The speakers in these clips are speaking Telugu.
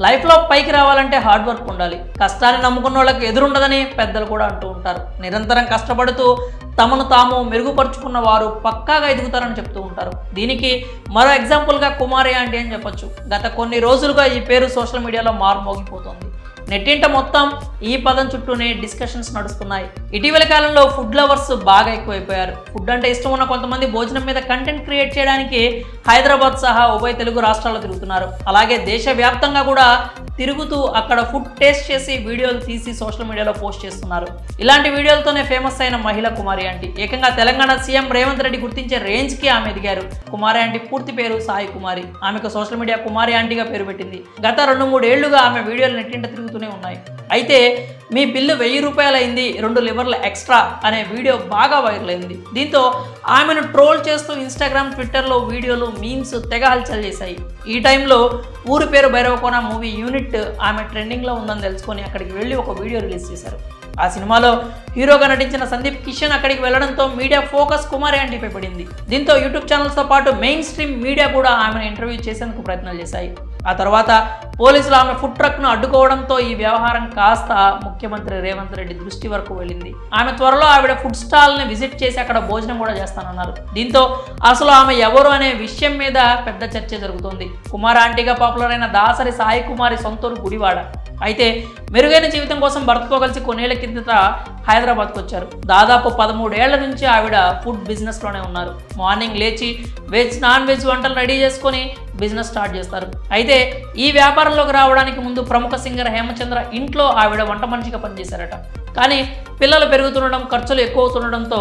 లైఫ్లో పైకి రావాలంటే హార్డ్ వర్క్ ఉండాలి. కష్టాన్ని నమ్ముకున్న వాళ్ళకి ఎదురుండదని పెద్దలు కూడా అంటూ ఉంటారు. నిరంతరం కష్టపడుతూ తమను తాము మెరుగుపరుచుకున్న వారు పక్కాగా ఎదుగుతారని చెప్తూ ఉంటారు. దీనికి మరో ఎగ్జాంపుల్గా కుమారి ఆంటీ అని చెప్పొచ్చు. గత కొన్ని రోజులుగా ఈ పేరు సోషల్ మీడియాలో మారుమోగిపోతుంది. నెట్టింట మొత్తం ఈ పదం చుట్టూనే డిస్కషన్స్ నడుస్తున్నాయి. ఇటీవల కాలంలో ఫుడ్ లవర్స్ బాగా ఎక్కువైపోయారు. ఫుడ్ అంటే ఇష్టం ఉన్న కొంతమంది భోజనం మీద కంటెంట్ క్రియేట్ చేయడానికి హైదరాబాద్ సహా ఉభయ తెలుగు రాష్ట్రాల్లో తిరుగుతున్నారు. అలాగే దేశవ్యాప్తంగా కూడా తిరుగుతూ అక్కడ ఫుడ్ టేస్ట్ చేసి వీడియోలు తీసి సోషల్ మీడియాలో పోస్ట్ చేస్తున్నారు. ఇలాంటి వీడియోలతోనే ఫేమస్ అయిన మహిళ కుమారి ఆంటీ. ఏకంగా తెలంగాణ సీఎం రేవంత్ రెడ్డి గుర్తించే రేంజ్కి ఆమె ఎదిగారు. కుమారి ఆంటీ పూర్తి పేరు సాయి కుమారి. ఆమెకు సోషల్ మీడియా కుమారి ఆంటీగా పేరు పెట్టింది. గత 2-3 ఏళ్లుగా ఆమె వీడియోలు నెట్టింట తిరుగుతూనే ఉన్నాయి. అయితే మీ బిల్లు 1000 రూపాయలు అయింది, 2 లివర్ల ఎక్స్ట్రా అనే వీడియో బాగా వైరల్ అయింది. దీంతో ఆమెను ట్రోల్ చేస్తూ ఇన్స్టాగ్రామ్, ట్విట్టర్లో వీడియోలు, మీమ్స్ తెగ హల్చల్ చేశాయి. ఈ టైంలో ఊరి పేరు భైరవకోన మూవీ యూనిట్ ఆమె ట్రెండింగ్లో ఉందని తెలుసుకొని అక్కడికి వెళ్ళి ఒక వీడియో రిలీజ్ చేశారు. ఆ సినిమాలో హీరోగా నటించిన సందీప్ కిషన్ అక్కడికి వెళ్లడంతో మీడియా ఫోకస్ కుమారి ఆంటీపై పడింది. దీంతో యూట్యూబ్ ఛానల్స్తో పాటు మెయిన్ స్ట్రీమ్ మీడియా కూడా ఆమెను ఇంటర్వ్యూ చేసేందుకు ప్రయత్నాలు చేశాయి. ఆ తర్వాత పోలీసులు ఆమె ఫుడ్ ట్రక్ను అడ్డుకోవడంతో ఈ వ్యవహారం కాస్త ముఖ్యమంత్రి రేవంత్ రెడ్డి దృష్టి వరకు వెళ్ళింది. ఆమె త్వరలో ఆవిడ ఫుడ్ స్టాల్ని విజిట్ చేసి అక్కడ భోజనం కూడా చేస్తానన్నారు. దీంతో అసలు ఆమె ఎవరు అనే విషయం మీద పెద్ద చర్చ జరుగుతోంది. కుమారి ఆంటీగా పాపులర్ అయిన దాసరి సాయి కుమారి సొంతూరు గుడివాడ. అయితే మెరుగైన జీవితం కోసం భర్తతో కలిసి కొన్నేళ్ల కిందట హైదరాబాద్కు వచ్చారు. దాదాపు 13 ఏళ్ల నుంచి ఆవిడ ఫుడ్ బిజినెస్లోనే ఉన్నారు. మార్నింగ్ లేచి వెజ్, నాన్ వెజ్ వంటలు రెడీ చేసుకొని బిజినెస్ స్టార్ట్ చేస్తారు. అయితే ఈ వ్యాపారంలోకి రావడానికి ముందు ప్రముఖ సింగర్ హేమచంద్ర ఇంట్లో ఆవిడ వంట మనిషిగా పనిచేశారట. కానీ పిల్లలు పెరుగుతుండడం, ఖర్చులు ఎక్కువ అవుతుండడంతో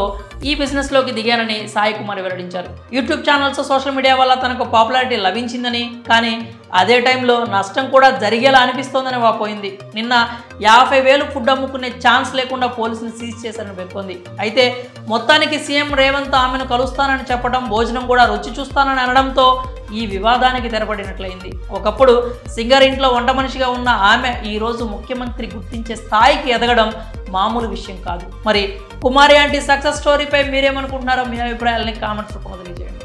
ఈ బిజినెస్లోకి దిగానని సాయి కుమారి వెల్లడించారు. యూట్యూబ్ ఛానల్స్, సోషల్ మీడియా వల్ల తనకు పాపులారిటీ లభించిందని, కానీ అదే టైంలో నష్టం కూడా జరిగేలా అనిపిస్తోందని వాపోయింది. నిన్న 50,000 ఫుడ్ అమ్ముకునే ఛాన్స్ లేకుండా పోలీసులు సీజ్ చేశారని పేర్కొంది. అయితే మొత్తానికి సీఎం రేవంత్ ఆమెను కలుస్తానని చెప్పడం, భోజనం కూడా రుచి చూస్తానని అనడంతో ఈ వివాదానికి తెరపడినట్లయింది. ఒకప్పుడు సింగర్ ఇంట్లో వంట మనిషిగా ఉన్న ఆమె ఈరోజు ముఖ్యమంత్రి గుర్తించే స్థాయికి ఎదగడం మామూలు విషయం కాదు. మరి కుమారి ఆంటీ సక్సెస్ స్టోరీపై మీరేమనుకుంటున్నారో మీ అభిప్రాయాలని కామెంట్స్ రూపంలో తెలియజేయండి.